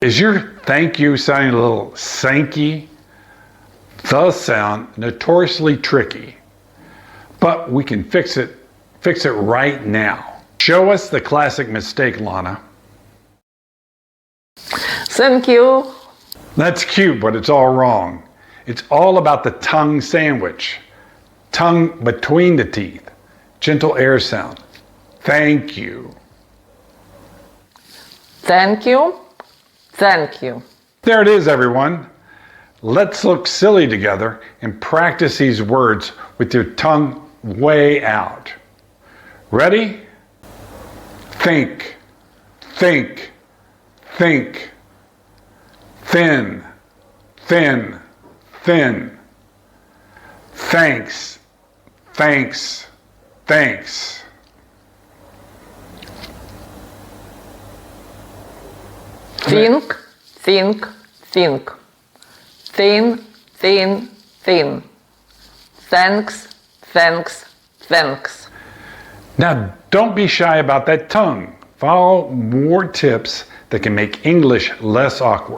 Is your thank you sounding a little sanky? Does sound notoriously tricky, but we can fix it right now. Show us the classic mistake, Lana. Thank you. That's cute, but it's all wrong. It's all about the tongue sandwich. Tongue between the teeth. Gentle air sound. Thank you. Thank you. Thank you. There it is, everyone. Let's look silly together and practice these words with your tongue way out. Ready? Think, think, think. Thin, thin, thin. Thanks, thanks, thanks. Think, think, think. Thin, thin, thin. Thanks, thanks, thanks. Now, don't be shy about that tongue. Follow more tips that can make English less awkward.